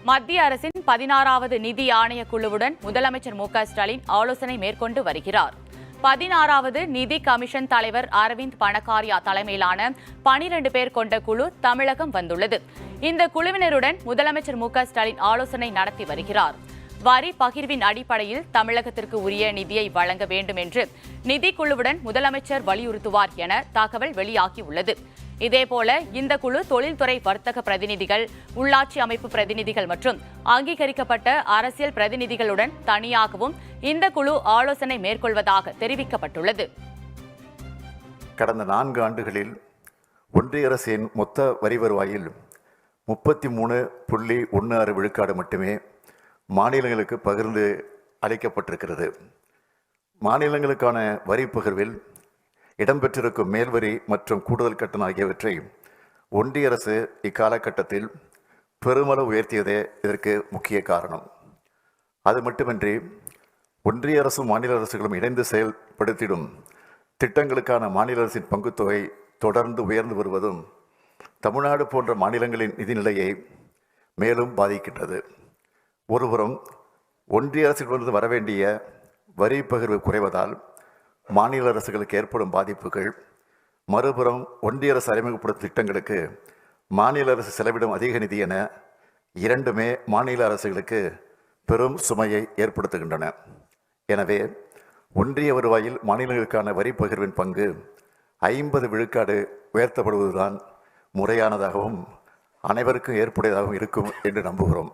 மத்திய அரசின் 16வது நிதி ஆணைய குழுவுடன் முதலமைச்சர் மு.க.ஸ்டாலின் ஆலோசனை மேற்கொண்டு வருகிறார். 16வது நிதி கமிஷன் தலைவர் அரவிந்த் பணக்காரியா தலைமையிலான 12 பேர் கொண்ட குழு தமிழகம் வந்துள்ளது. இந்த குழுவினருடன் முதலமைச்சர் மு.க.ஸ்டாலின் ஆலோசனை நடத்தி வருகிறார். வரி பகிர்வின் அடிப்படையில் தமிழகத்திற்கு உரிய நிதியை வழங்க வேண்டும் என்று நிதிக்குழுவுடன் முதலமைச்சர் வலியுறுத்துவார் என தகவல் வெளியாகியுள்ளது. இதேபோல இந்த குழு தொழில்துறை வர்த்தக பிரதிநிதிகள், உள்ளாட்சி அமைப்பு பிரதிநிதிகள் மற்றும் அங்கீகரிக்கப்பட்ட அரசியல் பிரதிநிதிகளுடன் தனியாகவும் இந்த குழு ஆலோசனை மேற்கொள்வதாக தெரிவிக்கப்பட்டுள்ளது. கடந்த 4 ஆண்டுகளில் ஒன்றிய அரசின் மொத்த வரி வருவாயில் 33.16 விழுக்காடு மட்டுமே மாநிலங்களுக்கு பகிர்ந்து அளிக்கப்பட்டிருக்கிறது. மாநிலங்களுக்கான வரி பகிர்வில் இடம்பெற்றிருக்கும் மேல்வரி மற்றும் கூடுதல் கட்டணம் ஆகியவற்றை ஒன்றிய அரசு இக்காலகட்டத்தில் பெருமளவு உயர்த்தியதே இதற்கு முக்கிய காரணம். அது மட்டுமின்றி ஒன்றிய அரசும் மாநில அரசுகளும் இணைந்து செயல்படுத்திடும் திட்டங்களுக்கான மாநில அரசின் பங்குத்தொகை தொடர்ந்து உயர்ந்து வருவதும் தமிழ்நாடு போன்ற மாநிலங்களின் நிதிநிலையை மேலும் பாதிக்கின்றது. ஒருபுறம் ஒன்றிய அரசிலிருந்து வரவேண்டிய வரி பகிர்வு குறைவதால் மாநில அரசுகளுக்கு ஏற்படும் பாதிப்புகள், மறுபுறம் ஒன்றிய அரசு அறிமுகப்படுத்தும் திட்டங்களுக்கு மாநில அரசு செலவிடும் அதிக நிதி என இரண்டுமே மாநில அரசுகளுக்கு பெரும் சுமையை ஏற்படுத்துகின்றன. எனவே ஒன்றிய வருவாயில் மாநிலங்களுக்கான வரி பகிர்வின் பங்கு 50 விழுக்காடு உயர்த்தப்படுவதுதான் முறையானதாகவும் அனைவருக்கும் ஏற்புடையதாகவும் இருக்கும் என்று நம்புகிறோம்.